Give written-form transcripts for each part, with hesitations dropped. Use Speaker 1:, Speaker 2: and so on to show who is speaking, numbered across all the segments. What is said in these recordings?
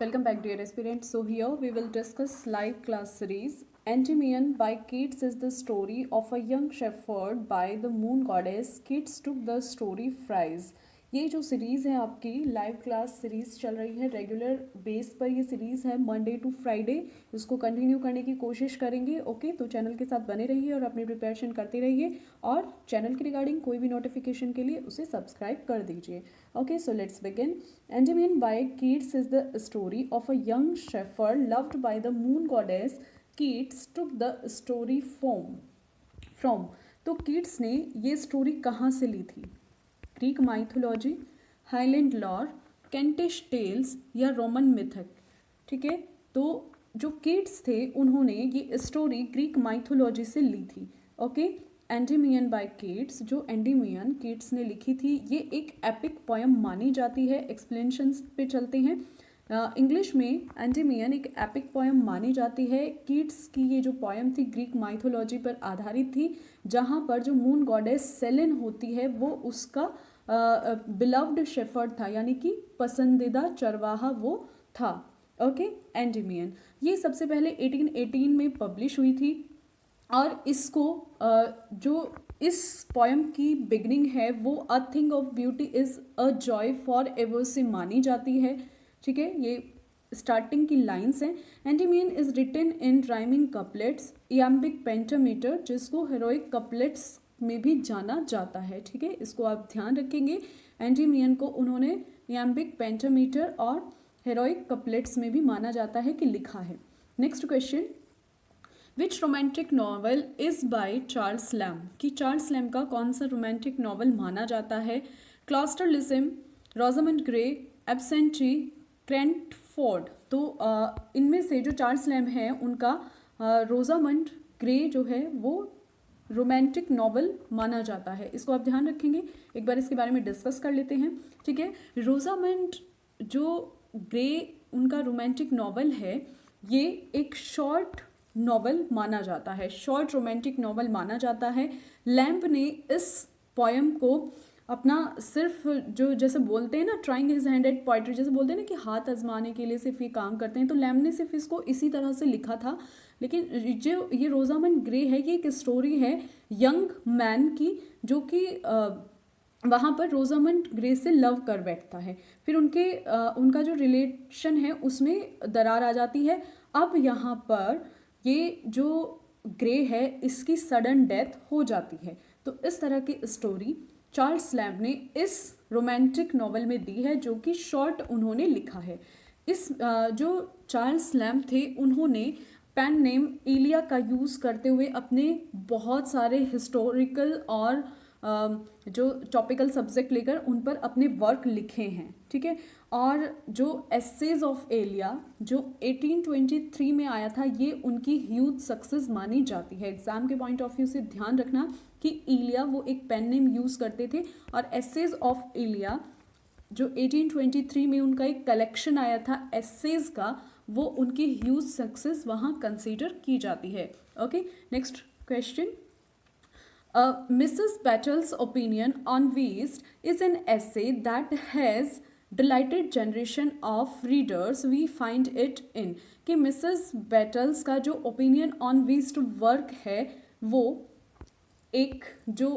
Speaker 1: Welcome back, dear aspirants. So here we will discuss live class series. Endymion by Keats is the story of a young shepherd by the moon goddess. Keats took the story prize. ये जो series है आपकी live class series चल रही है, regular base पर ये series है, मंडे टू फ्राइडे इसको कंटिन्यू करने की कोशिश करेंगे. ओके, तो चैनल के साथ बने रहिए और अपनी प्रिपरेशन करते रहिए और चैनल के रिगार्डिंग कोई भी नोटिफिकेशन के लिए उसे सब्सक्राइब कर दीजिए. Okay, so let's begin. Endymion by Keats is the story of a young shepherd loved by the moon goddess. Keats took the story from. तो कीट्स ने ये स्टोरी कहाँ से ली थी? Greek mythology, highland lore, Kentish tales या Roman मिथक. ठीक है, तो जो कीट्स थे उन्होंने ये स्टोरी ग्रीक माइथोलॉजी से ली थी. ओके, एंडीमियन बाय कीट्स, जो एंडीमियन कीट्स ने लिखी थी, ये एक एपिक पोयम मानी जाती है. एक्सप्लेनेशंस पे चलते हैं. इंग्लिश में एंडीमियन एक एपिक पोयम मानी जाती है. कीट्स की ये जो पोयम थी ग्रीक माइथोलॉजी पर आधारित थी, जहाँ पर जो मून गॉडेस सेलेन होती है वो उसका बिलव्ड शेफर्ड था, यानी कि पसंदीदा चरवाहा वो था. ओके, एंडीमियन ये सबसे पहले 1818 में पब्लिश हुई थी और इसको जो इस पोयम की बिगनिंग है वो a thing of beauty is a joy for ever से मानी जाती है. ठीक है, ये स्टार्टिंग की लाइंस हैं. Endymion is written in rhyming couplets, iambic pentameter, जिसको हेरोइक कपलेट्स में भी जाना जाता है. ठीक है, इसको आप ध्यान रखेंगे. एंडीमियन को उन्होंने इयाम्बिक पेंटामीटर और हेरोइक कपलेट्स में भी माना जाता है कि लिखा है. Next question, which romantic novel is by Charles Lamb, कि चार्ल्स लैम का कौन सा रोमांटिक नॉवल माना जाता है? क्लॉस्टरलिज्म, रोजामंड ग्रे, एब्सेंटी, क्रेंटफोर्ड. तो इनमें से जो चार्ल्स लैम है उनका रोजामंड ग्रे जो है वो रोमांटिक नॉवल माना जाता है. इसको आप ध्यान रखेंगे. एक बार इसके बारे में डिस्कस कर लेते हैं. ठीक है, रोजामंड जो ग्रे उनका रोमांटिक नॉवल है, ये एक शॉर्ट नॉवल माना जाता है, शॉर्ट रोमांटिक नॉवल माना जाता है. लैम्प ने इस पोयम को अपना सिर्फ जो जैसे बोलते हैं ना trying his hand eight poetry, जैसे बोलते हैं ना कि हाथ आजमाने के लिए सिर्फ ये काम करते हैं, तो लैम्प ने सिर्फ इसको इसी तरह से लिखा था. लेकिन जो ये रोजामंड ग्रे है, ये एक स्टोरी है यंग मैन की, जो कि वहाँ पर रोजामंड ग्रे से लव कर बैठता है. फिर उनका जो रिलेशन है उसमें दरार आ जाती है. अब यहाँ पर ये जो ग्रे है इसकी सडन डेथ हो जाती है. तो इस तरह की स्टोरी चार्ल्स लैम्प ने इस रोमांटिक नॉवल में दी है, जो कि शॉर्ट उन्होंने लिखा है. इस जो चार्ल्स लैम्प थे उन्होंने पेन नेम इलिया का यूज़ करते हुए अपने बहुत सारे हिस्टोरिकल और जो टॉपिकल सब्जेक्ट लेकर उन पर अपने वर्क लिखे हैं. ठीक है, और जो एसेज ऑफ एलिया जो 1823 में आया था, ये उनकी ह्यूज सक्सेस मानी जाती है. एग्जाम के पॉइंट ऑफ व्यू से ध्यान रखना कि इलिया वो एक पेन नेम यूज़ करते थे, और एसेज ऑफ एलिया जो 1823 में उनका एक कलेक्शन आया था एसेज का, वो उनकी ह्यूज सक्सेस वहाँ कंसीडर की जाती है. Okay, next question, Mrs. Battle's opinion on Weast is an essay that has delighted generation of readers. We find it in कि मिसेस बैटल्स का जो ओपिनियन ऑन वीस्ट वर्क है वो एक जो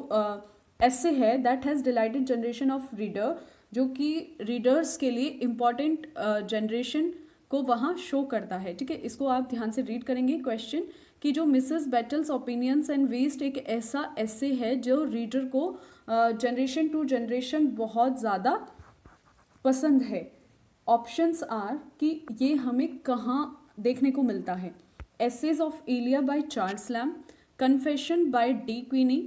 Speaker 1: ऐसे है that has dilated generation of reader, जो कि रीडर्स के लिए इम्पॉर्टेंट जनरेशन को वहाँ शो करता है. ठीक है, इसको आप ध्यान से रीड करेंगे. क्वेश्चन कि जो Mrs Battle's opinions and whist एक ऐसा ऐसे है जो रीडर को जनरेशन टू जनरेशन बहुत ज़्यादा पसंद है. ऑप्शंस आर कि ये हमें कहाँ देखने को मिलता है. Essays of Elia by Charles Lamb, confession by De Quincey,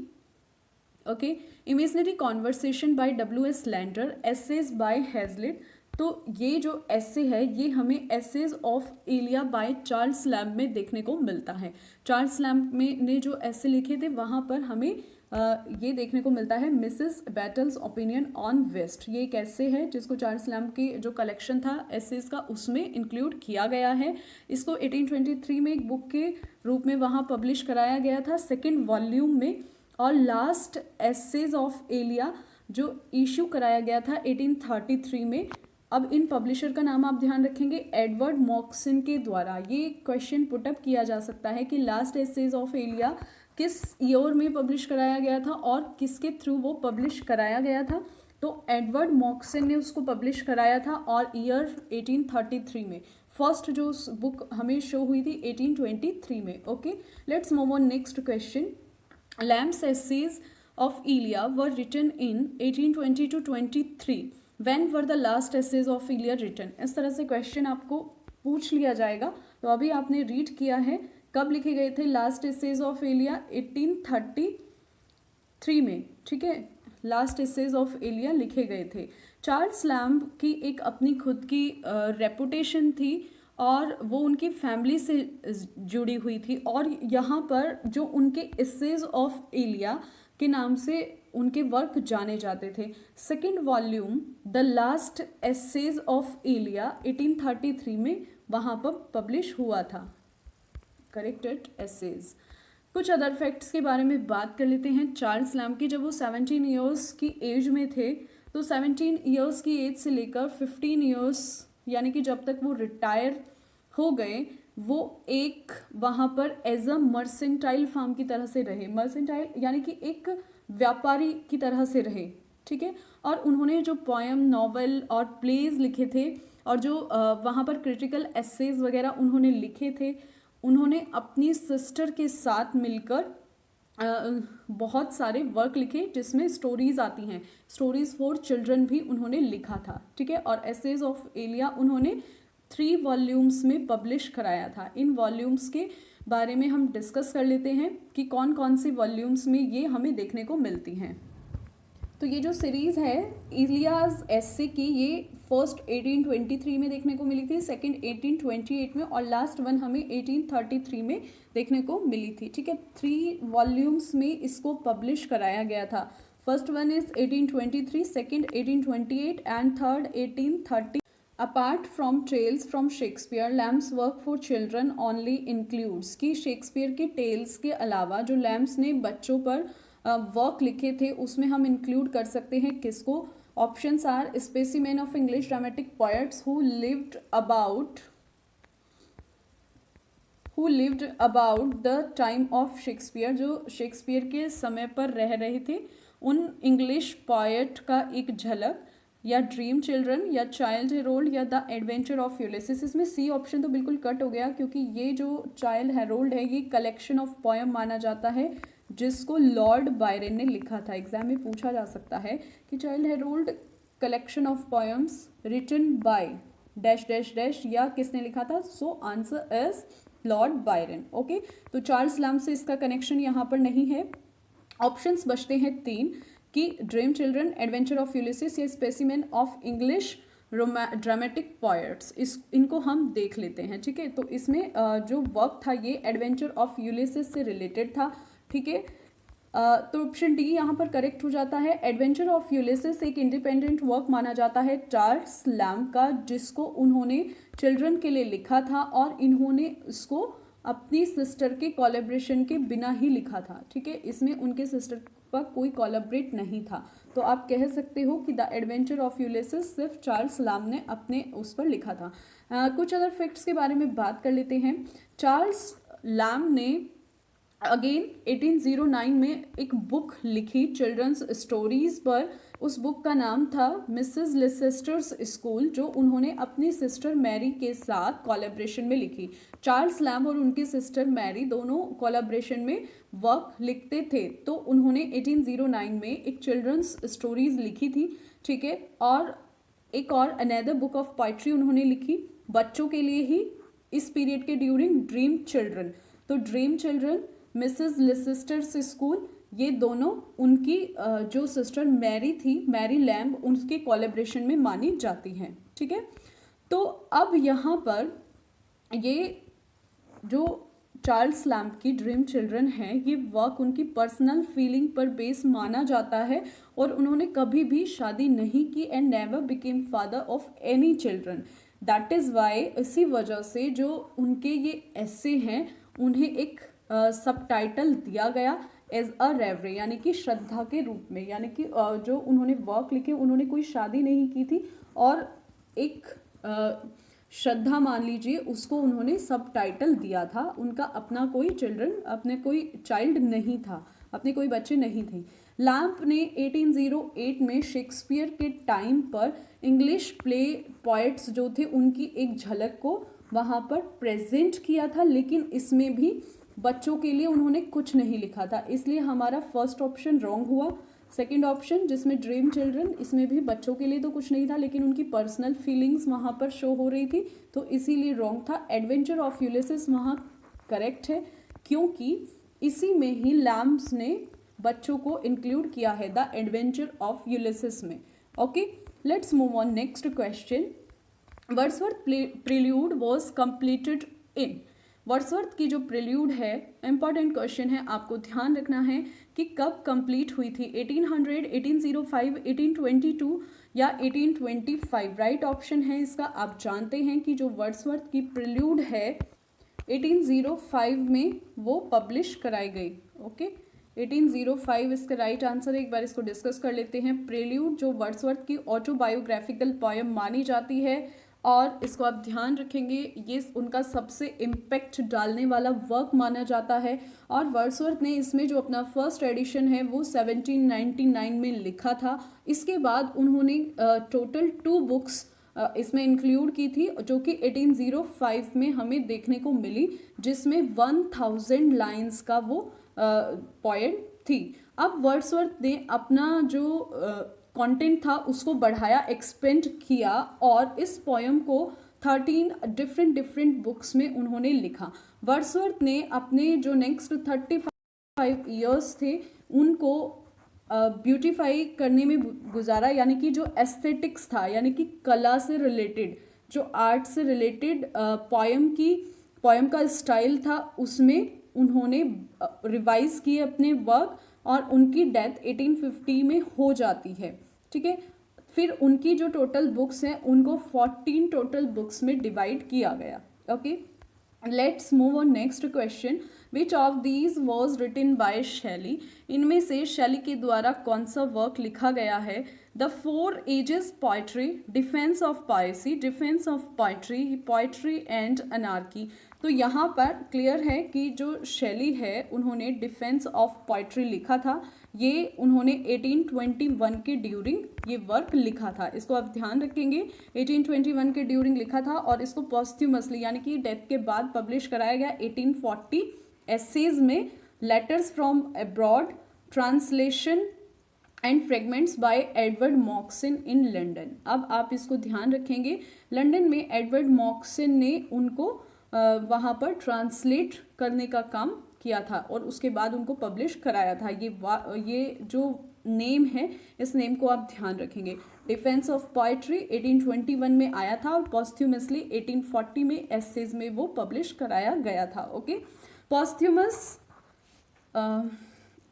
Speaker 1: okay, imaginary conversation by W.S. Landor, essays by Hazlitt. तो ये जो ऐसे है ये हमें essays of Elia by Charles Lamb में देखने को मिलता है. चार्ल्स लैम्प में ने जो ऐसे लिखे थे वहाँ पर हमें ये देखने को मिलता है Mrs Battle's opinion on whist. ये एक ऐसे है जिसको चार्ल्स लैम्प की जो कलेक्शन था एसेज का उसमें इंक्लूड किया गया है. इसको 1823 में एक बुक के रूप में वहाँ पब्लिश कराया गया था, सेकेंड वॉल्यूम में. और लास्ट एसेज ऑफ एलिया जो इशू कराया गया था 1833 में, अब इन पब्लिशर का नाम आप ध्यान रखेंगे, एडवर्ड मॉक्सन के द्वारा। ये क्वेश्चन पुटअप किया जा सकता है कि लास्ट एसेज ऑफ एलिया किस ईयर में पब्लिश कराया गया था और किसके थ्रू वो पब्लिश कराया गया था। तो एडवर्ड मॉक्सन ने उसको पब्लिश कराया था और ईयर 1833 में। फर्स्ट जो बुक हमें शो हुई थी 1823 में। Okay, let's move on next question. Lamb's essays of Elia were written in 1820 to 23। When were the last essays of Elia written. इस तरह से क्वेश्चन आपको पूछ लिया जाएगा। तो अभी आपने रीड किया है, कब लिखे गए थे लास्ट एसेज ऑफ एलिया? 1833 में। ठीक है, लास्ट एसेज ऑफ एलिया लिखे गए थे। चार्ल्स लैम्ब की एक अपनी खुद की रेपुटेशन थी और वो उनकी फैमिली से जुड़ी हुई थी, और यहाँ पर जो उनके एसेज ऑफ एलिया के नाम से उनके वर्क जाने जाते थे। Second volume the last essays of Elia 1833 में वहाँ पर पब्लिश हुआ था। Corrected essays. कुछ अदर फैक्ट्स के बारे में बात कर लेते हैं। चार्ल्स लैम्ब की जब वो 17 ईयर्स की एज में थे, तो 17 ईयर्स की एज से लेकर 15 ईयर्स यानी कि जब तक वो रिटायर हो गए, वो एक वहाँ पर एज अ मर्सेंटाइल फार्म की तरह से रहे। मर्सेंटाइल यानी कि एक व्यापारी की तरह से रहे। ठीक है, और उन्होंने जो पोएम, नॉवेल और प्लेज लिखे थे और जो वहाँ पर क्रिटिकल एसेज वगैरह उन्होंने लिखे थे, उन्होंने अपनी सिस्टर के साथ मिलकर बहुत सारे वर्क लिखे जिसमें स्टोरीज आती हैं। स्टोरीज फॉर चिल्ड्रन भी उन्होंने लिखा था। ठीक है, और एसेज ऑफ एलिया उन्होंने 3 वॉल्यूम्स में पब्लिश कराया था। इन वॉल्यूम्स के बारे में हम डिस्कस कर लेते हैं कि कौन कौन सी वॉल्यूम्स में ये हमें देखने को मिलती हैं। तो ये जो सीरीज़ है इलियास एसे की, ये फर्स्ट 1823 में देखने को मिली थी, सेकंड 1828 में, और लास्ट वन हमें 1833 में देखने को मिली थी। ठीक है, 3 वॉल्यूम्स में इसको पब्लिश कराया गया था। First one is 1823, second 1828 and third 1830। Apart from Tales from Shakespeare, Lamb's work for children only includes, कि शेक्सपियर के टेल्स के अलावा जो लैम्स ने बच्चों पर वर्क लिखे थे उसमें हम इंक्लूड कर सकते हैं किसको? Options are specimen of English dramatic poets who lived about the time of Shakespeare, जो शेक्सपियर के समय पर रह रहे थे, उन इंग्लिश पोएट का एक झलक, या ड्रीम चिल्ड्रन, या चाइल्ड हेरोल्ड, या द एडवेंचर ऑफ यूलिसिस। इसमें सी ऑप्शन तो बिल्कुल कट हो गया, क्योंकि ये जो चाइल्ड हेरोल्ड है ये कलेक्शन ऑफ पोएम माना जाता है जिसको लॉर्ड बायरन ने लिखा था। एग्जाम में पूछा जा सकता है कि Childe Harold collection of poems written by dash dash dash, या किसने लिखा था? So answer is Lord Byron. Okay, तो चार्ल्स लैम्ब से इसका कनेक्शन यहाँ पर नहीं है। ऑप्शंस बचते हैं 3 कि dream children, adventure of Ulysses, या specimen of English dramatic poets. इनको हम देख लेते हैं। ठीक है, तो इसमें जो वर्क था ये एडवेंचर ऑफ यूलिसिस से रिलेटेड था। ठीक है, तो ऑप्शन डी यहाँ पर करेक्ट हो जाता है। एडवेंचर ऑफ यूलिसिस एक इंडिपेंडेंट वर्क माना जाता है चार्ल्स लैम्ब का, जिसको उन्होंने चिल्ड्रन के लिए लिखा था और इन्होंने इसको अपनी सिस्टर के कोलैबोरेशन के बिना ही लिखा था। ठीक है, इसमें उनके सिस्टर का कोई कोलैबोरेट नहीं था। तो आप कह सकते हो कि द एडवेंचर ऑफ यूलिसिस सिर्फ चार्ल्स लैम्ब ने अपने उस पर लिखा था। कुछ अदर फैक्ट्स के बारे में बात कर लेते हैं। चार्ल्स लैम्ब ने अगेन 1809 में एक बुक लिखी चिल्ड्रंस स्टोरीज पर। उस बुक का नाम था मिसेस लिसेस्टर्स स्कूल, जो उन्होंने अपनी सिस्टर मैरी के साथ कोलैबोरेशन में लिखी। चार्ल्स लैम्ब और उनकी सिस्टर मैरी दोनों कोलैबोरेशन में वर्क लिखते थे, तो उन्होंने 1809 में एक चिल्ड्रंस स्टोरीज लिखी थी। ठीक है, और एक और अनदर बुक ऑफ पोइट्री उन्होंने लिखी बच्चों के लिए ही इस पीरियड के ड्यूरिंग, ड्रीम चिल्ड्रन। तो ड्रीम चिल्ड्रन, मिसेस लिसेस्टर्स स्कूल, ये दोनों उनकी जो सिस्टर मैरी थी, मैरी लैम्ब, उनके कोलैबोरेशन में मानी जाती हैं। ठीक है, तो अब यहाँ पर ये जो चार्ल्स लैम्ब की ड्रीम चिल्ड्रन है, ये वर्क उनकी पर्सनल फीलिंग पर बेस माना जाता है, और उन्होंने कभी भी शादी नहीं की and never became father of any children. That is why, इसी वजह से जो उनके ये ऐसे हैं उन्हें एक सबटाइटल दिया गया एज अ रेवरी, यानी कि श्रद्धा के रूप में, यानी कि जो उन्होंने वर्क लिखे उन्होंने कोई शादी नहीं की थी और एक श्रद्धा मान लीजिए, उसको उन्होंने सब टाइटल दिया था। उनका अपना कोई अपने कोई चाइल्ड नहीं था, अपने कोई बच्चे नहीं थे। लैम्प ने 1808 में शेक्सपियर के टाइम पर इंग्लिश प्ले पोएट्स जो थे उनकी एक झलक को वहाँ पर प्रेजेंट किया था, लेकिन इसमें भी बच्चों के लिए उन्होंने कुछ नहीं लिखा था, इसलिए हमारा फर्स्ट ऑप्शन रॉन्ग हुआ। सेकंड ऑप्शन जिसमें ड्रीम चिल्ड्रन, इसमें भी बच्चों के लिए तो कुछ नहीं था, लेकिन उनकी पर्सनल फीलिंग्स वहाँ पर शो हो रही थी, तो इसीलिए रॉन्ग था। एडवेंचर ऑफ यूलिसिस वहाँ करेक्ट है, क्योंकि इसी में ही लैम्प्स ने बच्चों को इंक्लूड किया है द एडवेंचर ऑफ यूलिसिस में। Okay, let's move on next question. Wordsworth prelude was completed in. Wordsworth की जो प्रिल्यूड है, इंपॉर्टेंट क्वेश्चन है, आपको ध्यान रखना है कि कब कंप्लीट हुई थी, 1800, 1805, 1822 या 1825। राइट ऑप्शन है इसका। आप जानते हैं कि जो वर्ड्सवर्थ की प्रिल्यूड है 1805 में वो पब्लिश कराई गई। ओके, 1805 इसका राइट आंसर है। एक बार इसको डिस्कस कर लेते हैं। प्रेल्यूड जो वर्ड्सवर्थ की ऑटोबायोग्राफिकल पोएम मानी जाती है, और इसको आप ध्यान रखेंगे, ये उनका सबसे इम्पैक्ट डालने वाला वर्क माना जाता है। और वर्ड्सवर्थ ने इसमें जो अपना फर्स्ट एडिशन है वो 1799 में लिखा था। इसके बाद उन्होंने टोटल 2 बुक्स इसमें इंक्लूड की थी, जो कि 1805 में हमें देखने को मिली, जिसमें 1000 लाइन्स का वो पोएम थी। अब वर्ड्सवर्थ ने अपना जो कंटेंट था उसको बढ़ाया, एक्सपेंड किया, और इस पोएम को 13 डिफरेंट बुक्स में उन्होंने लिखा। वर्ड्सवर्थ ने अपने जो नेक्स्ट 35 ईयर्स थे उनको ब्यूटीफाई करने में गुजारा, यानी कि जो एस्थेटिक्स था, यानी कि कला से रिलेटेड, जो आर्ट से रिलेटेड पोएम का स्टाइल था, उसमें उन्होंने रिवाइज किए अपने वर्क, और उनकी डेथ 1850 में हो जाती है। ठीक है, फिर उनकी जो टोटल बुक्स हैं उनको 14 टोटल बुक्स में डिवाइड किया गया। Okay, let's move on next question. Which of these was written by Shelley. इनमें से शैली के द्वारा कौन सा वर्क लिखा गया है। The 4 ages poetry, defence of poesy, defence of poetry, poetry and anarchy. तो यहाँ पर क्लियर है कि जो शैली है उन्होंने डिफेंस ऑफ पोइट्री लिखा था। ये उन्होंने 1821 के ड्यूरिंग ये वर्क लिखा था। इसको आप ध्यान रखेंगे, 1821 के ड्यूरिंग लिखा था, और इसको पॉस्ट्यूमसली यानी कि डेथ के बाद पब्लिश कराया गया 1840 एसेज में। Letters from abroad, translation and fragments by Edward Moxon in London. अब आप इसको ध्यान रखेंगे, लंदन में एडवर्ड मॉक्सन ने उनको वहाँ पर ट्रांसलेट करने का काम किया था, और उसके बाद उनको पब्लिश कराया था। ये जो नेम है, इस नेम को आप ध्यान रखेंगे। डिफेंस ऑफ पोइट्री 1821 में आया था, और पॉस्ट्यूमसली 1840 में एसेज में वो पब्लिश कराया गया था। ओके, पॉस्ट्यूमस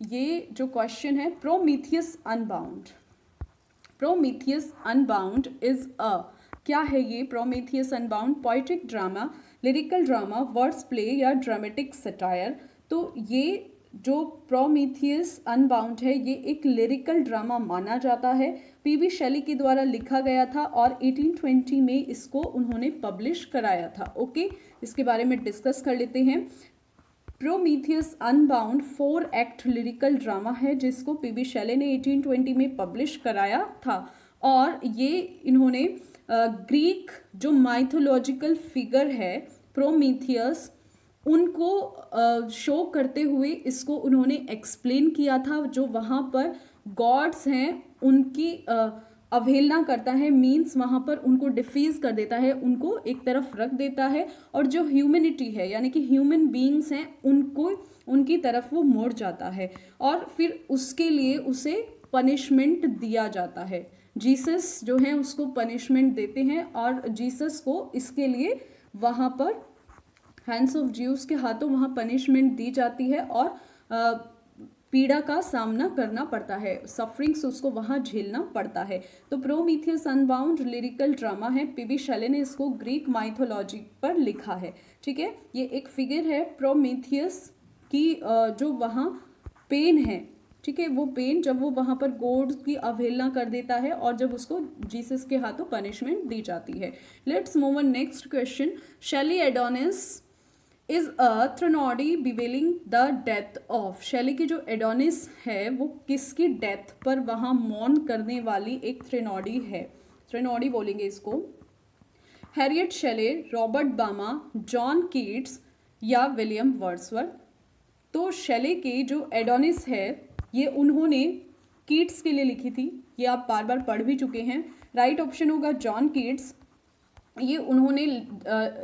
Speaker 1: ये जो क्वेश्चन है, Prometheus unbound. Prometheus unbound is a, क्या है ये Prometheus unbound? Poetic drama, lyrical drama, words play या ड्रामेटिक सटायर। तो ये जो प्रोमीथियस अनबाउंड है ये एक लिरिकल ड्रामा माना जाता है। पीबी शैली के द्वारा लिखा गया था, और 1820 में इसको उन्होंने पब्लिश कराया था। ओके, इसके बारे में डिस्कस कर लेते हैं। Prometheus unbound 4 act lyrical drama है, जिसको पीबी शैले ने 1820 में पब्लिश कराया था। और ये इन्होंने ग्रीक जो माइथोलॉजिकल फिगर है प्रोमीथियस, उनको शो करते हुए इसको उन्होंने एक्सप्लेन किया था। जो वहाँ पर गॉड्स हैं उनकी अवहेलना करता है, मीन्स वहाँ पर उनको डिफीज कर देता है, उनको एक तरफ रख देता है, और जो ह्यूमैनिटी है यानी कि ह्यूमन बीइंग्स हैं उनको उनकी तरफ वो मोड़ जाता है, और फिर उसके लिए उसे पनिशमेंट दिया जाता है। जीसस जो है उसको पनिशमेंट देते हैं, और जीसस को इसके लिए वहाँ पर हैंड्स ऑफ ज्यूस के हाथों वहाँ पनिशमेंट दी जाती है, और पीड़ा का सामना करना पड़ता है, सफरिंग्स उसको वहाँ झेलना पड़ता है। तो प्रोमीथियस अनबाउंड लिरिकल ड्रामा है, पीबी शैले ने इसको ग्रीक माइथोलॉजी पर लिखा है। ठीक है, ये एक फिगर है प्रोमीथियस की, जो वहाँ पेन है, ठीक है, वो पेन जब वो वहाँ पर गॉड की अवहेलना कर देता है और जब उसको जीसस के हाथों पनिशमेंट दी जाती है। Let's move on next question. Shelley Adonais is a threnody bewailing the death of. Shelley की जो एडोनिस है वो किसकी डेथ पर वहाँ मौन करने वाली एक थ्रेनोडी है। थ्रेनोडी बोलेंगे इसको। हैरियट शेले, रॉबर्ट बामा, जॉन कीट्स या विलियम वर्ड्सवर्थ। तो शेले की जो एडोनिस है ये उन्होंने कीट्स के लिए लिखी थी, ये आप बार बार पढ़ भी चुके हैं। राइट ऑप्शन होगा जॉन कीट्स। ये उन्होंने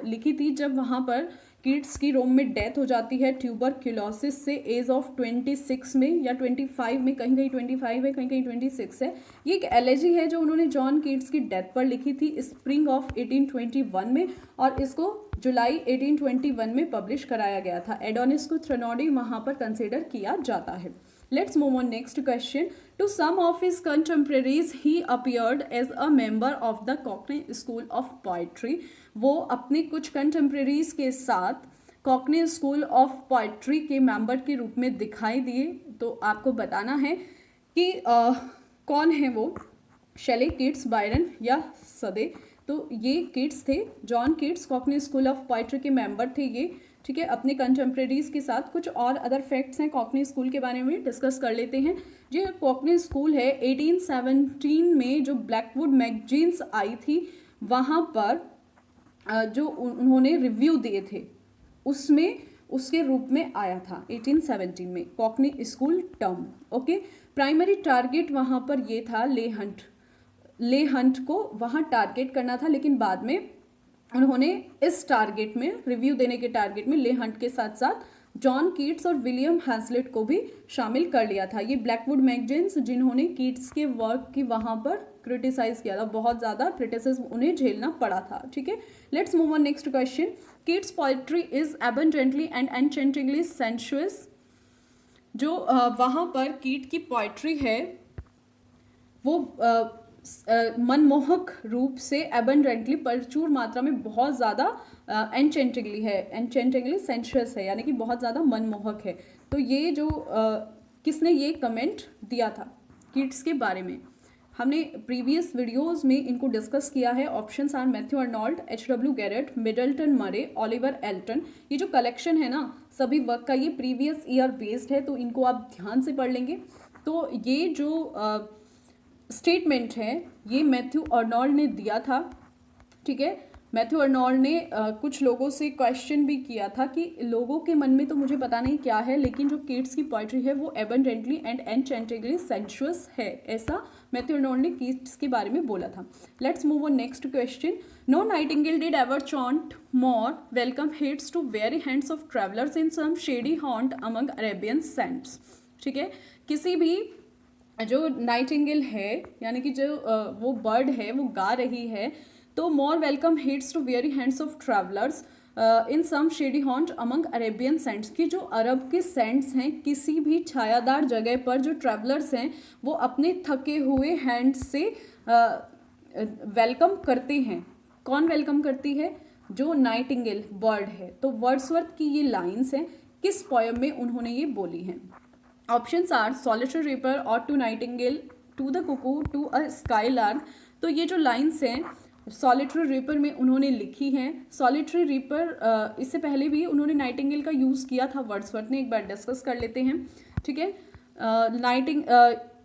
Speaker 1: लिखी थी जब वहाँ पर कीट्स की रोम में डेथ हो जाती है ट्यूबरक्यूलोसिस से एज ऑफ 26 में या 25 में, कहीं कहीं 25 है कहीं कहीं 26 है। ये एक एलेजी है जो उन्होंने जॉन कीट्स की डेथ पर लिखी थी स्प्रिंग ऑफ 1821 में, और इसको जुलाई 1821 में पब्लिश कराया गया था। एडोनिस को थ्रेनोडी वहाँ पर कंसिडर किया जाता है। Let's move on next question. To some of his contemporaries, he appeared as a member of the Cockney School of Poetry. वो अपने कुछ contemporaries के साथ Cockney School of Poetry के member के रूप में दिखाई दिए। तो आपको बताना है कि कौन है वो, शेले, कीट्स, बायरन या सदे। तो ये कीट्स थे, John Keats Cockney school of poetry के मेंबर थे ये। ठीक है, अपने कंटेम्प्रेरीज के साथ कुछ और अदर फैक्ट्स हैं कॉकनी स्कूल के बारे में डिस्कस कर लेते हैं। जो कॉकनी स्कूल है 1817 में जो ब्लैकवुड मैगजीन्स आई थी वहाँ पर जो उन्होंने रिव्यू दिए थे उसमें उसके रूप में आया था 1817 में Cockney school term. Okay, primary target वहाँ पर ये था ले हंट को वहाँ टारगेट करना था, लेकिन बाद में उन्होंने इस टारगेट में, रिव्यू देने के टारगेट में ले हंट के साथ साथ जॉन कीट्स और विलियम हैजलिट को भी शामिल कर लिया था। ये ब्लैकवुड मैगजीन्स जिन्होंने कीट्स के वर्क की वहाँ पर क्रिटिसाइज किया था, बहुत ज़्यादा क्रिटिसिज्म उन्हें झेलना पड़ा था। ठीक है, let's move on next question. Keats poetry is abundantly and enchantingly sensuous. जो वहाँ पर कीट की पोइट्री है वो मनमोहक रूप से एबंडेंटली, प्रचुर मात्रा में, बहुत ज़्यादा एनचेंटिंगली है, एनचेंटिंगली सेंशुअस है, यानी कि बहुत ज़्यादा मनमोहक है। तो ये जो किसने ये कमेंट दिया था कीट्स के बारे में, हमने प्रीवियस वीडियोस में इनको डिस्कस किया है। Options are Matthew Arnold, H.W. Garrod, Middleton Murry, Oliver Elton. ये जो कलेक्शन है ना सभी वर्क का, ये प्रीवियस ईयर बेस्ड है, तो इनको आप ध्यान से पढ़ लेंगे। तो ये जो स्टेटमेंट है ये मैथ्यू अर्नोल्ड ने दिया था। ठीक है, मैथ्यू अर्नोल्ड ने कुछ लोगों से क्वेश्चन भी किया था कि लोगों के मन में तो मुझे पता नहीं क्या है, लेकिन जो कीट्स की पोइट्री है वो एबंडेंटली एंड एनचेंटिंगली सेंशुअस है, ऐसा मैथ्यू अर्नोल्ड ने कीट्स के बारे में बोला था। Let's move on next question. No nightingale did ever chaunt more welcome hits to very hands of travellers in some shady haunt among Arabian sands. ठीक है, किसी भी जो नाइटिंगेल है यानी कि जो वो बर्ड है वो गा रही है, तो more welcome hits to very hands of travellers in some shady haunt among Arabian sands, की जो अरब के सैंड्स हैं, किसी भी छायादार जगह पर जो ट्रैवलर्स हैं वो अपने थके हुए हैंड से वेलकम करते हैं। कौन वेलकम करती है? जो नाइटिंगेल बर्ड है। तो वर्ड्सवर्थ की ये लाइन्स हैं, किस पोएम में उन्होंने ये बोली हैं? ऑप्शंस आर सॉलिटरी रिपर, और to nightingale, to the cuckoo, to a skylark. तो ये जो लाइन्स हैं सॉलिटरी रिपर में उन्होंने लिखी हैं। सॉलिटरी रिपर इससे पहले भी उन्होंने नाइटिंगेल का यूज़ किया था वर्ड्सवर्थ ने, एक बार डिस्कस कर लेते हैं। ठीक है,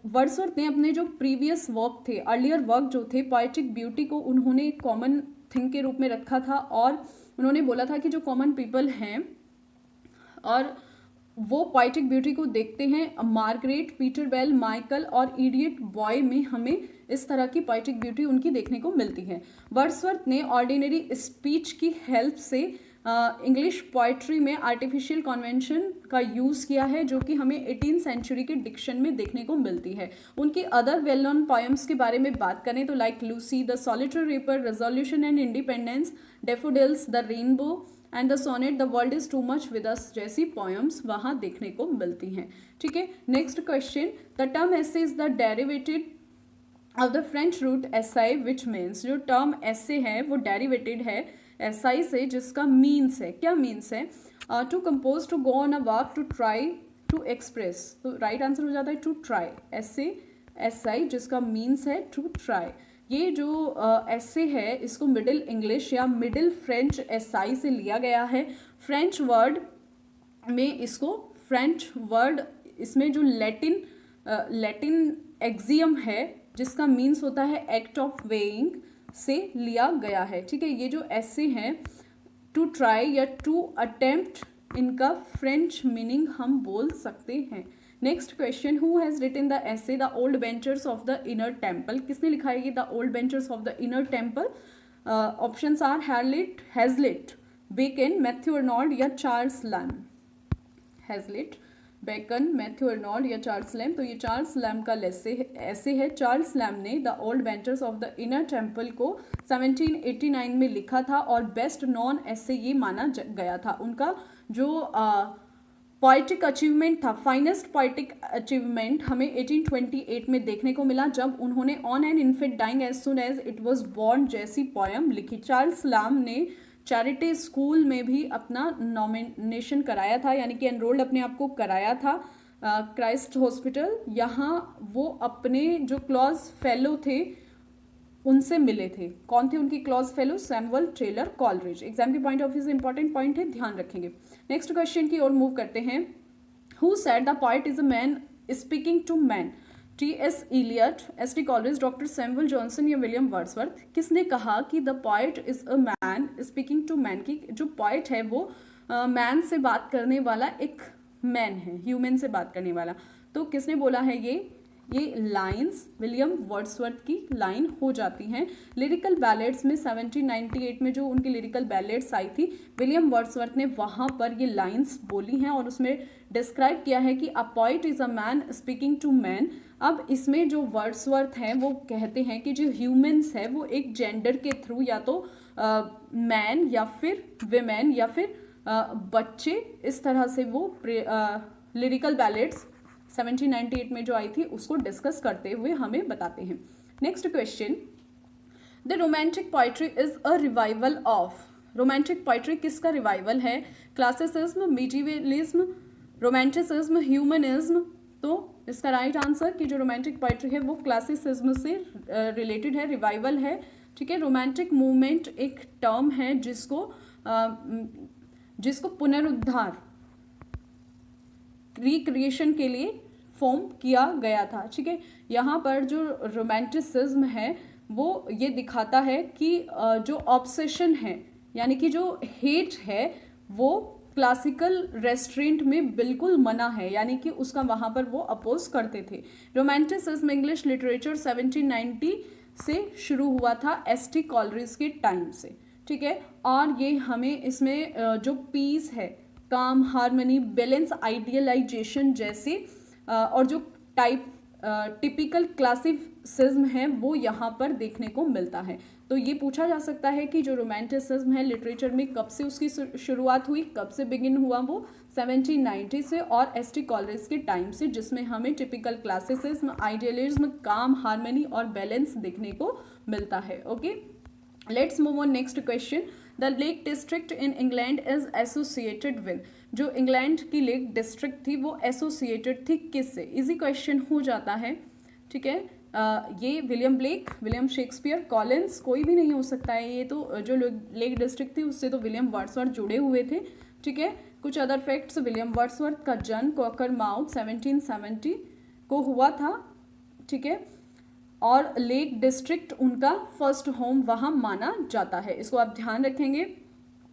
Speaker 1: वर्ड्सवर्थ ने अपने जो प्रीवियस वर्क थे, अर्लियर वर्क जो थे, पोएटिक ब्यूटी को उन्होंने एक कॉमन थिंग के रूप में रखा था, और उन्होंने बोला था कि जो कॉमन पीपल हैं और वो पोएटिक ब्यूटी को देखते हैं, मार्गरेट, पीटर बेल, माइकल और इडियट बॉय में हमें इस तरह की पोएटिक ब्यूटी उनकी देखने को मिलती है। वर्ड्सवर्थ ने ऑर्डिनरी स्पीच की हेल्प से इंग्लिश पोएट्री में आर्टिफिशियल कन्वेंशन का यूज़ किया है, जो कि हमें 18th सेंचुरी के डिक्शन में देखने को मिलती है। उनकी अदर वेल नोन पोएम्स के बारे में बात करें तो like Lucy, the solitary reaper, resolution and independence, daffodils, the rainbow and the sonnet, the world is too much with us जैसी पोएम्स वहाँ देखने को मिलती हैं। ठीक है, next question. The term essay is the derivated of the French root essai which means. जो term essay है वो डेरिवेटेड है एसाई से, जिसका मीन्स है, क्या मीन्स है? To compose, to go on a walk, to try, to express, तो राइट आंसर हो जाता है टू ट्राई, SASI जिसका मीन्स है टू ट्राई। ये जो एसे है इसको मिडिल इंग्लिश या मिडिल फ्रेंच SI से लिया गया है। फ्रेंच वर्ड में इसको इसमें जो लैटिन एक्सियम है जिसका मीन्स होता है एक्ट ऑफ वेइंग से लिया गया है। ठीक है, ये जो ऐसे हैं टू ट्राई या टू अटेम्प्ट, इनका फ्रेंच मीनिंग हम बोल सकते हैं। Next question, who has written the essay the old benchers of the Inner Temple, किसने लिखा है ये the old benchers of the Inner Temple? Options are Hazlitt, Bacon, Matthew Arnold या Charles Lamb. Hazlitt, Bacon, Matthew Arnold या Charles Lamb, तो ये Charles Lamb का essay है। चार्ल्स लैम ने the old benchers of the Inner temple को 1789 में लिखा था और बेस्ट नॉन ऐसे ये माना गया था। उनका जो पोइटिक अचीवमेंट था, फाइनेस्ट पोइटिक अचीवमेंट हमें 1828 में देखने को मिला जब उन्होंने on an infant dying as soon as it was born जैसी पोयम लिखी। चार्ल्स लैम ने चैरिटी स्कूल में भी अपना नॉमिनेशन कराया था, यानी कि एनरोल्ड अपने आप को कराया था क्राइस्ट हॉस्पिटल। यहाँ वो अपने जो क्लॉज फेलो थे उनसे मिले थे। कौन थे उनकी close fellow? Samuel Taylor Coleridge. Exam के पॉइंट ऑफ व्यू से इंपॉर्टेंट पॉइंट है, ध्यान रखेंगे। नेक्स्ट क्वेश्चन की ओर मूव करते हैं। Who said the poet is a man speaking to man? T.S. Eliot, S.T. Coleridge, doctor Samuel Johnson या William Wordsworth? किसने कहा कि the poet is a man speaking to man, की जो पोएट है वो मैन से बात करने वाला एक मैन है, ह्यूमन से बात करने वाला। तो किसने बोला है ये लाइंस विलियम वर्ड्सवर्थ की लाइन हो जाती हैं। लिरिकल बैलेड्स में 1798 में जो उनकी लिरिकल बैलेड्स आई थी, विलियम वर्ड्सवर्थ ने वहाँ पर ये लाइंस बोली हैं और उसमें डिस्क्राइब किया है कि a poet is a man speaking to man. अब इसमें जो वर्ड्सवर्थ हैं वो कहते हैं कि जो ह्यूमंस है वो एक जेंडर के थ्रू या तो मैन या फिर विमेन या फिर बच्चे, इस तरह से वो लिरिकल बैलेड्स 1798 में जो आई थी उसको डिस्कस करते हुए हमें बताते हैं। Next question, the romantic poetry is a revival of. Romantic poetry किसका रिवाइवल है? Classicism, medievalism, romanticism, humanism? तो इसका राइट आंसर कि जो रोमांटिक पोइट्री है वो क्लासिसिज्म से रिलेटेड है, रिवाइवल है। ठीक है, रोमांटिक मूवमेंट एक टर्म है जिसको पुनरुद्धार, रिक्रिएशन के लिए फॉर्म किया गया था। ठीक है, यहाँ पर जो रोमांटिसिज्म है वो ये दिखाता है कि जो ऑब्सेशन है यानी कि जो हेट है वो क्लासिकल रेस्ट्रेंट में बिल्कुल मना है, यानी कि उसका वहाँ पर वो अपोज करते थे। रोमांटिसिज्म इंग्लिश लिटरेचर 1790 से शुरू हुआ था S.T. कॉलरिज के टाइम से। ठीक है, और ये हमें इसमें जो पीस है, काम, हार्मनी, बैलेंस, आइडियलाइजेशन जैसे और जो टिपिकल क्लासिसिज्म है वो यहाँ पर देखने को मिलता है। तो ये पूछा जा सकता है कि जो रोमांटिसिज्म है लिटरेचर में कब से उसकी शुरुआत हुई, कब से बिगिन हुआ? वो 1790 से और S.T. कॉलरिज के टाइम से, जिसमें हमें टिपिकल क्लासिसिज्म, आइडियलिज्म, काम, हार्मनी और बैलेंस देखने को मिलता है। Okay, let's move on next question. The lake district in England is associated with. जो इंग्लैंड की लेक डिस्ट्रिक्ट थी वो एसोसिएटेड थी किससे? इजी क्वेश्चन हो जाता है। ठीक है, ये William Blake, William Shakespeare, Collins, कोई भी नहीं हो सकता है। ये तो जो लेक डिस्ट्रिक्ट थी उससे तो विलियम वर्ड्सवर्थ जुड़े हुए थे। ठीक है, कुछ अदर फैक्ट्स, विलियम वर्ड्सवर्थ का जन्म क्वाकर माउथ 1770 को हुआ था। ठीक है, और लेक डिस्ट्रिक्ट उनका फर्स्ट होम वहाँ माना जाता है, इसको आप ध्यान रखेंगे।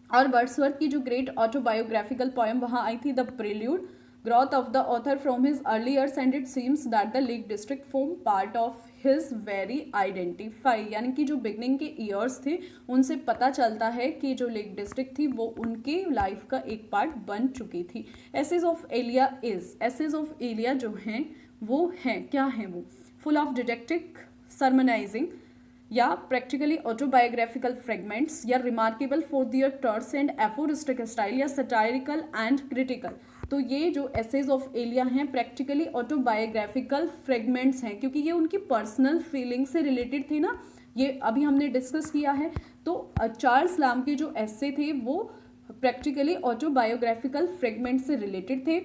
Speaker 1: और वर्ड्सवर्थ की जो ग्रेट ऑटोबायोग्राफिकल पोएम वहाँ आई थी, the prelude, growth of the author from his early years and it seems that the lake district form part of his very identify, यानी कि जो बिगनिंग के ईयर्स थे उनसे पता चलता है कि जो लेक डिस्ट्रिक्ट थी वो उनके लाइफ का एक पार्ट बन चुकी थी। Essays of Elia is, essays of Elia जो हैं वो हैं, क्या हैं वो? फुल ऑफ डिडेक्टिक, सरमनाइजिंग या प्रैक्टिकली ऑटोबायोग्राफिकल फ्रेगमेंट्स, या remarkable for their terse and aphoristic style, या सटायरिकल एंड क्रिटिकल। तो ये जो एसेज ऑफ एलिया हैं प्रैक्टिकली ऑटोबायोग्राफिकल फ्रेगमेंट्स हैं, क्योंकि ये उनकी पर्सनल फीलिंग से रिलेटेड थे ना, ये अभी हमने डिस्कस किया है। तो चार्ल्स लैम के जो एसे थे वो प्रैक्टिकली ऑटोबायोग्राफिकल फ्रेगमेंट से रिलेटेड थे।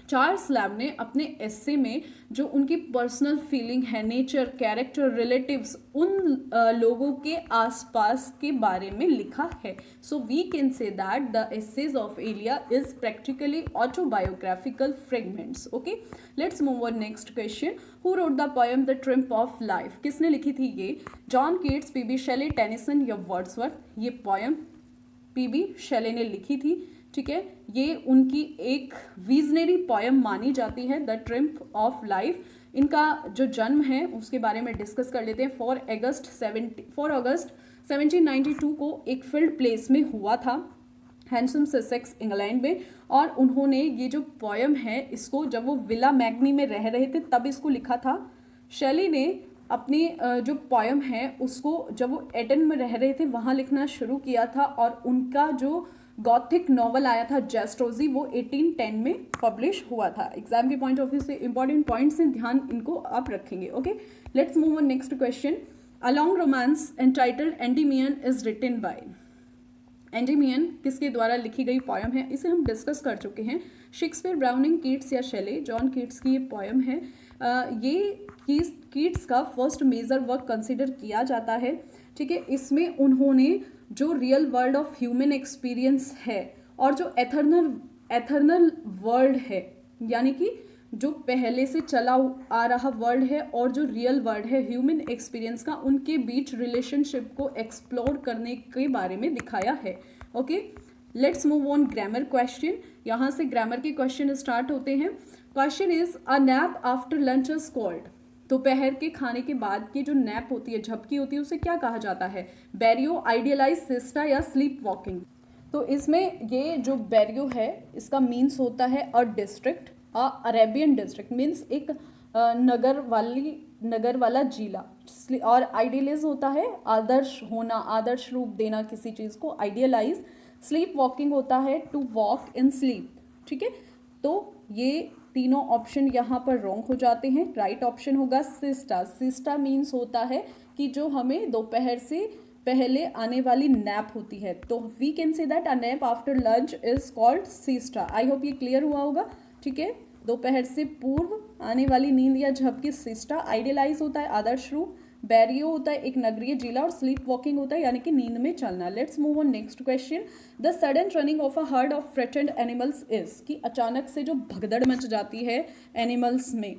Speaker 1: चार्ल्स लैम्ब ने अपने एस्से में जो उनकी पर्सनल फीलिंग है, नेचर, कैरेक्टर, रिलेटिव्स, उन लोगों के आसपास के बारे में लिखा है. So we can say that the essays of Elia is practically autobiographical fragments. Okay, let's move on next question. Who wrote the poem the triumph of life? किसने लिखी थी ये? John Keats, PB Shelley, Tennyson या Wordsworth? ये poem PB शेले ने लिखी थी. ठीक है, ये उनकी एक विजनरी पोएम मानी जाती है, द ट्रिम्प ऑफ लाइफ. इनका जो जन्म है उसके बारे में डिस्कस कर लेते हैं. 4 अगस्त 1792 को एक फील्ड प्लेस में हुआ था, हैंडसम ससेक्स इंग्लैंड में. और उन्होंने ये जो पोएम है इसको जब वो विला मैग्नी में रह रहे थे तब इसको लिखा था. शेली ने अपनी जो पोएम है उसको जब वो एडन में रह रहे थे वहाँ लिखना शुरू किया था. और उनका जो गॉथिक नॉवल आया था जेस्ट्रोजी, वो 1810 में पब्लिश हुआ था. एग्जाम के पॉइंट ऑफ व्यू से इंपॉर्टेंट पॉइंट्स हैं, ध्यान इनको आप रखेंगे. Okay, let's move on next question. A long romance entitled Endymion is written by. Endymion किसके द्वारा लिखी गई पोएम है? इसे हम डिस्कस कर चुके हैं. शेक्सपियर, ब्राउनिंग, कीट्स या शेले? जॉन कीट्स की ये पोएम है. ये कीट्स का फर्स्ट मेजर वर्क कंसिडर किया जाता है. ठीक है, इसमें उन्होंने जो real world of human experience है और जो एथर्नल वर्ल्ड है, यानी कि जो पहले से चला आ रहा वर्ल्ड है और जो रियल वर्ल्ड है ह्यूमन एक्सपीरियंस का, उनके बीच रिलेशनशिप को एक्सप्लोर करने के बारे में दिखाया है. Okay, let's move on grammar question. यहाँ से ग्रामर के क्वेश्चन स्टार्ट होते हैं. Question is a nap after lunch is called. दोपहर के खाने के बाद की जो नैप होती है, झपकी होती है, उसे क्या कहा जाता है? बैरियो, आइडियलाइज, सिस्टा या स्लीप वॉकिंग? तो इसमें ये जो बैरियो है इसका मीन्स होता है a district, Arabian district means एक नगर वाला जिला. और आइडियलाइज होता है आदर्श होना, आदर्श रूप देना किसी चीज़ को, आइडियलाइज. स्लीप वॉकिंग होता है टू वॉक इन स्लीप. ठीक है, तो ये तीनों ऑप्शन यहाँ पर रॉन्ग हो जाते हैं. राइट ऑप्शन होगा सिस्टा. सिस्टा मीन्स होता है कि जो हमें दोपहर से पहले आने वाली नैप होती है. तो we can say that a nap after lunch is called siesta. I hope ये क्लियर हुआ होगा. ठीक है, दोपहर से पूर्व आने वाली नींद या झपकी सिस्टा. आइडियलाइज होता है आदर्श रूप, बैरियो होता है एक नगरीय जिला, और स्लीप वॉकिंग होता है यानी कि नींद में चलना. Let's move on next question. The sudden running of a herd of frightened animals is. कि अचानक से जो भगदड़ मच जाती है एनिमल्स में.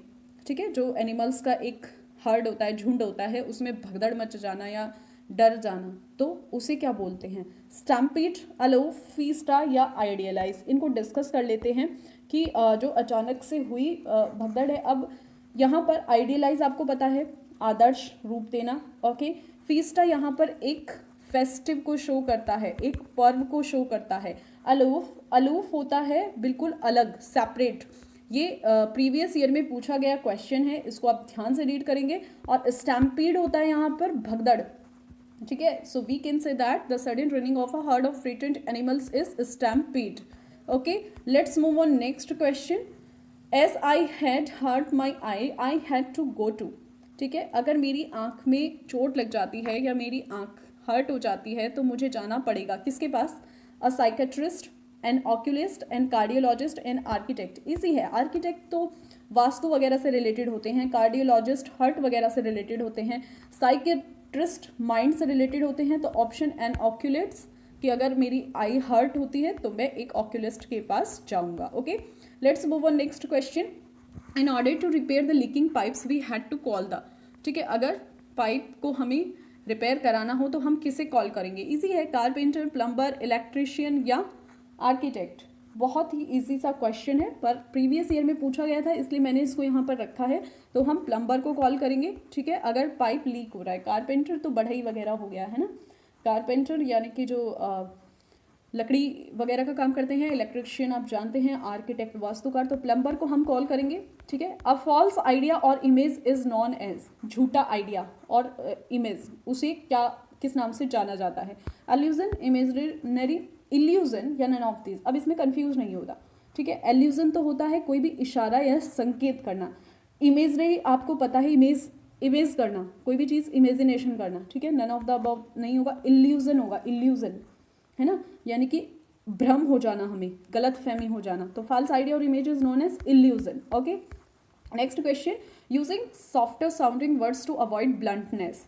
Speaker 1: ठीक है, जो एनिमल्स का एक हर्ड होता है, झुंड होता है, उसमें भगदड़ मच जाना या डर जाना, तो उसे क्या बोलते हैं? स्टैम्पीड, अलोफ, फीस्टा या आइडियलाइज? इनको डिस्कस कर लेते हैं कि जो अचानक से हुई भगदड़ है. अब यहाँ पर आइडियलाइज आपको पता है आदर्श रूप देना. ओके, फीस्टा यहाँ पर एक फेस्टिव को शो करता है, एक पर्व को शो करता है. अलूफ होता है बिल्कुल अलग, सेपरेट. ये प्रीवियस ईयर में पूछा गया क्वेश्चन है, इसको आप ध्यान से रीड करेंगे. और स्टैम्पीड होता है यहाँ पर भगदड़. ठीक है, so we can say that the sudden running of a herd of frightened animals is stampede. Okay, let's move on next question. As I had hurt my eye I had to go. To है, अगर मेरी आँख में चोट लग जाती है या मेरी आँख हर्ट हो जाती है तो मुझे जाना पड़ेगा किसके पास? A psychiatrist, an oculist, an cardiologist, an architect. Easy है. आर्किटेक्ट तो वास्तु वगैरह से रिलेटेड होते हैं, कार्डियोलॉजिस्ट हार्ट वगैरह से रिलेटेड होते हैं, साइकेट्रिस्ट माइंड से रिलेटेड होते हैं. तो ऑप्शन एन ऑक्यूलिस्ट, कि अगर मेरी आई हर्ट होती है तो मैं एक ऑक्यूलिस्ट के पास जाऊँगा. Okay, let's move on next question. In order to repair the leaking pipes we had to call the. ठीक है, अगर पाइप को हमें रिपेयर कराना हो तो हम किसे कॉल करेंगे? इजी है. कारपेंटर, प्लम्बर, इलेक्ट्रिशियन या आर्किटेक्ट. बहुत ही इजी सा क्वेश्चन है, पर प्रीवियस ईयर में पूछा गया था इसलिए मैंने इसको यहाँ पर रखा है. तो हम प्लम्बर को कॉल करेंगे. ठीक है, अगर पाइप लीक हो रहा है. कारपेंटर तो बढ़ई वगैरह हो गया है ना. कारपेंटर यानी कि जो लकड़ी वगैरह का काम करते हैं. इलेक्ट्रिशियन आप जानते हैं, आर्किटेक्ट वास्तुकार. तो प्लम्बर को हम कॉल करेंगे. ठीक है, अ फॉल्स आइडिया और इमेज इज नॉन एज. झूठा आइडिया और इमेज, उसे क्या किस नाम से जाना जाता है? एल्यूजन, इमेजिनरी, इल्यूजन या नन ऑफ दीज. अब इसमें कंफ्यूज नहीं होता. ठीक है, एल्यूजन तो होता है कोई भी इशारा या संकेत करना. इमेजनरी आपको पता है, इमेज करना, कोई भी चीज़ इमेजिनेशन करना. ठीक है, नन ऑफ द अबव नहीं होगा, इल्यूजन होगा. इल्यूजन है ना, यानी कि भ्रम हो जाना, हमें गलत फहमी हो जाना। तो फाल्स आइडिया और image is known as illusion. Okay, next question, using softer sounding words to avoid bluntness.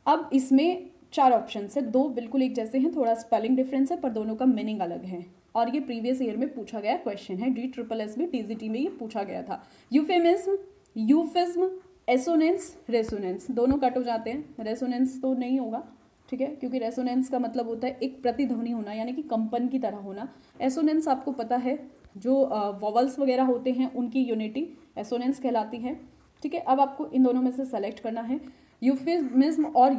Speaker 1: अब इसमें 4 ऑप्शन है, 2 बिल्कुल एक जैसे हैं, थोड़ा स्पेलिंग डिफरेंस है, पर दोनों का मीनिंग अलग है। और ये प्रीवियस ईयर में पूछा गया क्वेश्चन है, DSSS में TGT में ये पूछा गया था। यूफेमिज्म, यूफिज्म, एसोनेंस, रेसोनेंस, दोनों कट हो जाते हैं। रेसोनेंस तो नहीं होगा, ठीक है, क्योंकि रेसोनेंस का मतलब होता है एक प्रतिध्वनि होना, यानी कि कंपन की तरह होना। एसोनेंस आपको पता है, जो वॉवल्स वगैरह होते हैं उनकी यूनिटी एसोनेंस कहलाती है। ठीक है, अब आपको इन दोनों में से सेलेक्ट करना है, यूफिज्म और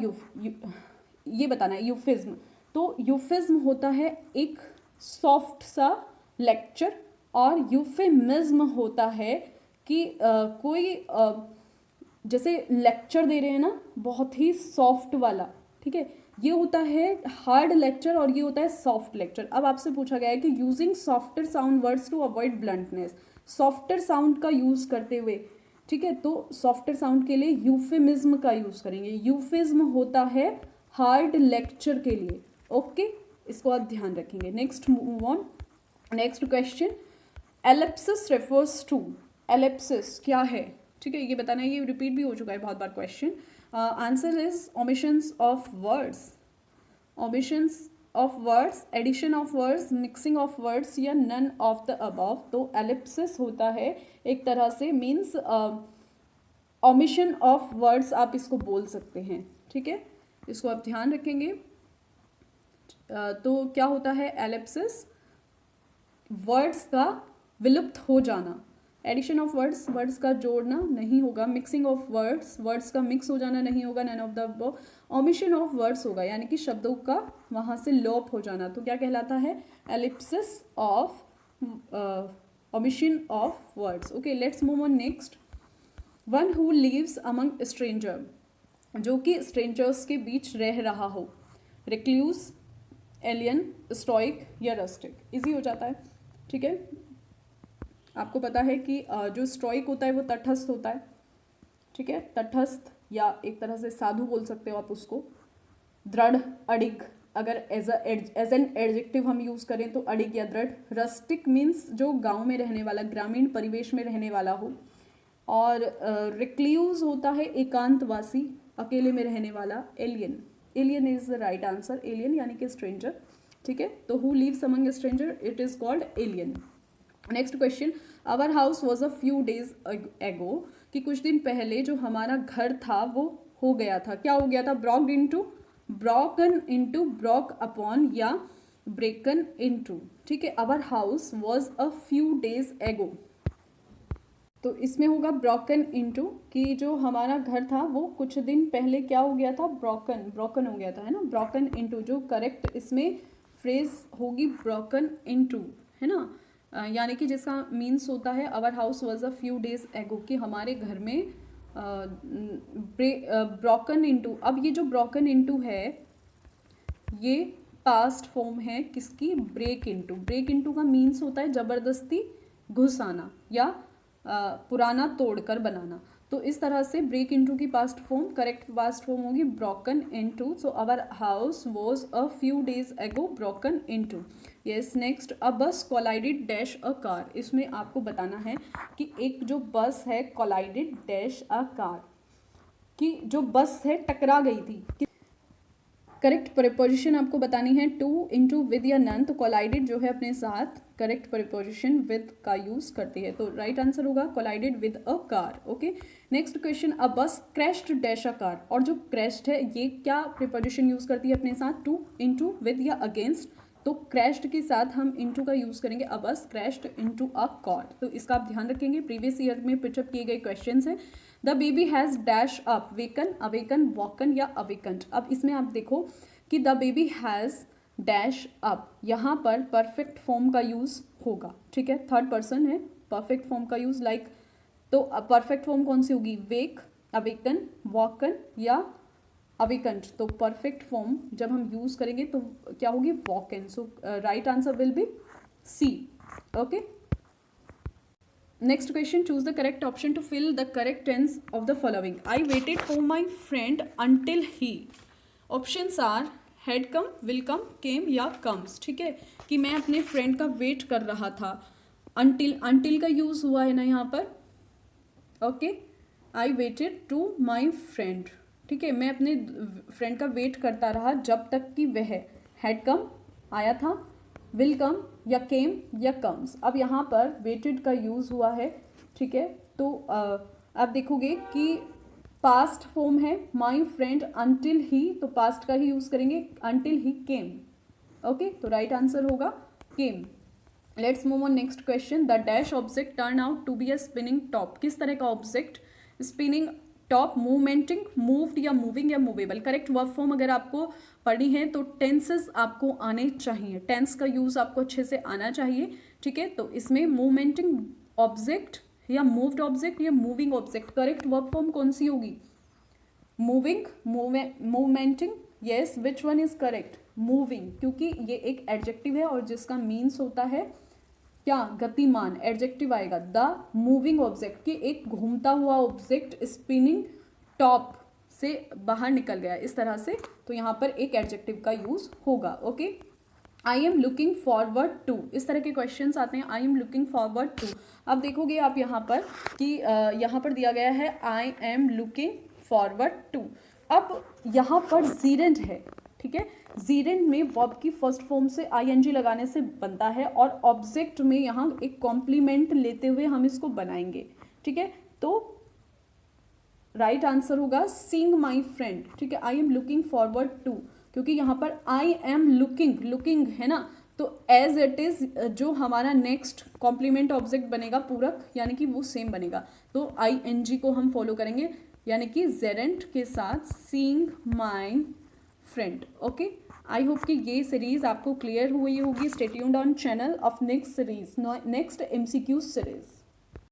Speaker 1: ये बताना है यूफिज्म। तो यूफिज्म होता है एक सॉफ्ट सा लेक्चर, और यूफेमिज्म होता है कि कोई जैसे लेक्चर दे रहे हैं ना, बहुत ही सॉफ्ट वाला। ठीक है, ये होता है हार्ड लेक्चर और ये होता है सॉफ्ट लेक्चर। अब आपसे पूछा गया है कि using softer sound words to avoid bluntness, softer sound का यूज करते हुए, ठीक है, तो सॉफ्टर साउंड के लिए यूफेमिज्म का यूज करेंगे। यूफिज्म होता है हार्ड लेक्चर के लिए। ओके, इसको आप ध्यान रखेंगे। Next move on, next question, ellipsis refers to, ellipsis क्या है? ठीक है, ये बताना है, ये रिपीट भी हो चुका है बहुत बार question. Answer is omissions of words, omissions of words, addition of words, mixing of words, या नन ऑफ द अबव। तो एलिप्सिस होता है एक तरह से मीन्स ओमिशन ऑफ वर्ड्स, आप इसको बोल सकते हैं। ठीक है, इसको आप ध्यान रखेंगे। तो क्या होता है एलिप्सिस? वर्ड्स का विलुप्त हो जाना। एडिशन ऑफ वर्ड्स, वर्ड्स का जोड़ना नहीं होगा। मिक्सिंग ऑफ वर्ड्स, वर्ड्स का मिक्स हो जाना नहीं होगा। None of the above. Omission of words होगा, यानी कि शब्दों का वहाँ से लोप हो जाना। तो क्या कहलाता है? Ellipsis of omission of words. Okay, let's move on next. One who lives among stranger, जो कि स्ट्रेंजर्स के बीच रह रहा हो। रिक्लूस, एलियन, स्टोइक या रस्टिक। इजी हो जाता है। ठीक है, आपको पता है कि जो स्टोइक होता है वो तटस्थ होता है। ठीक है, तटस्थ, या एक तरह से साधु बोल सकते हो आप उसको। दृढ़, अडिग, अगर एज एन एडजेक्टिव हम यूज करें तो अडिग या दृढ़। रस्टिक मीन्स जो गांव में रहने वाला, ग्रामीण परिवेश में रहने वाला हो। और रिक्लूज होता है एकांतवासी, अकेले में रहने वाला। Alien, alien is the right answer. Alien यानी कि स्ट्रेंजर। ठीक है, तो who lives among stranger, it is called alien. Next question, our house was a few days ago, कि कुछ दिन पहले जो हमारा घर था वो हो गया था। क्या हो गया था? ब्रॉकन इनटू, ब्रॉक अपॉन या ब्रेकन इनटू। ठीक है, our house was a few days ago, तो इसमें होगा ब्रोकन इनटू, कि जो हमारा घर था वो कुछ दिन पहले क्या हो गया था? ब्रोकन हो गया था, है ना। ब्रोकन इनटू, जो करेक्ट इसमें फ्रेज होगी ब्रोकन इनटू, है ना। यानी कि जिसका मीन्स होता है our house was a few days ago, कि हमारे घर में ब्रोकन इनटू। अब ये जो ब्रोकन इनटू है ये पास्ट फॉर्म है किसकी? Break into. ब्रेक इनटू का मीन्स होता है जबरदस्ती घुस आना या पुराना तोड़कर बनाना। तो इस तरह से ब्रेक इनटू की past form, correct past form होगी broken into. So our house was a few days ago broken into. Yes, next, a bus collided dash a car. इसमें आपको बताना है कि एक जो बस है कोलाइडेड डैश अ कार, कि जो बस है टकरा गई थी। करेक्ट प्रीपोजिशन आपको बतानी है टू, इनटू, विद या नन। तो कोलाइडेड जो है अपने साथ करेक्ट प्रीपोजिशन विद का यूज करती है, तो राइट आंसर होगा collided with a car. Okay, next question, a bus crashed dash a car. और जो क्रैश्ड है ये क्या प्रीपोजिशन यूज करती है अपने साथ? टू, इनटू, विद या अगेंस्ट। तो क्रैश्ड के साथ हम इनटू का यूज करेंगे, अ bus crashed into a car. तो इसका आप ध्यान रखेंगे, प्रीवियस ईयर में पिचअप किए गए क्वेश्चन है। The baby has dash up, waken, awaken, woken या अवेकंट। अब इसमें आप देखो कि the baby has dash up, यहाँ पर परफेक्ट फॉर्म का यूज होगा। ठीक है, थर्ड पर्सन है, परफेक्ट फॉर्म का यूज लाइक। तो परफेक्ट फॉर्म कौन सी होगी? वेक, अवेकन, वॉकन या अवेकंट। तो परफेक्ट फॉर्म जब हम यूज करेंगे तो क्या होगी? Woken. So right answer will be C. Okay, next question, choose the correct option to fill the correct tense of the following. I waited for my friend until he. Options are had come, will come, came या comes, ठीक है, कि मैं अपने friend का wait कर रहा था। अंटिल का यूज हुआ है ना यहाँ पर, okay, I waited to my friend, ठीक है, मैं अपने फ्रेंड का वेट करता रहा जब तक कि वह हैड कम आया था, विल कम या केम या कम्स। अब यहाँ पर वेटेड का यूज़ हुआ है, ठीक है, तो आप देखोगे कि पास्ट फॉर्म है माई फ्रेंड अंटिल ही, तो पास्ट का ही यूज़ करेंगे अंटिल ही केम, ओके, तो राइट आंसर होगा came. Let's move on next question. The dash object turn out to be a spinning top. किस तरह का object? Spinning top, movementing, moved या मूविंग या मूवेबल। करेक्ट वर्ब फॉर्म अगर आपको पढ़ी है तो टेंसेस आपको आने चाहिए, टेंस का यूज आपको अच्छे से आना चाहिए, ठीक है, तो इसमें मूवमेंटिंग ऑब्जेक्ट या मूव्ड ऑब्जेक्ट या moving object, correct verb form कौन सी होगी? Moving, movementing, yes, which one is correct? Moving, क्योंकि ये एक एडजेक्टिव है और जिसका मीन्स होता है क्या? गतिमान, एडजेक्टिव आएगा। द मूविंग ऑब्जेक्ट, कि एक घूमता हुआ ऑब्जेक्ट स्पिनिंग टॉप से बाहर निकल गया इस तरह से, तो यहाँ पर एक एडजेक्टिव का यूज होगा, okay. I am looking forward to, इस तरह के क्वेश्चंस आते हैं, I am looking forward to. अब देखोगे आप यहाँ पर कि यहाँ पर दिया गया है I am looking forward to. अब यहाँ पर जीरेंड है, ठीक है, जीरेंड में वर्ब की फर्स्ट फॉर्म से आईएनजी लगाने से बनता है और ऑब्जेक्ट में यहाँ एक कॉम्प्लीमेंट लेते हुए हम इसको बनाएंगे, ठीक है, तो राइट आंसर होगा सीइंग माई फ्रेंड, ठीक है। I am looking forward to, क्योंकि यहाँ पर आई एम लुकिंग, लुकिंग है ना, तो एज इट इज जो हमारा नेक्स्ट कॉम्प्लीमेंट ऑब्जेक्ट बनेगा पूरक, यानी कि वो सेम बनेगा, तो आई एन जी को हम फॉलो करेंगे, यानी कि जेरेंट के साथ seeing my friend, okay. I hope कि ये सीरीज आपको क्लियर हुई होगी। Stay tuned on channel of next series, next MCQ series.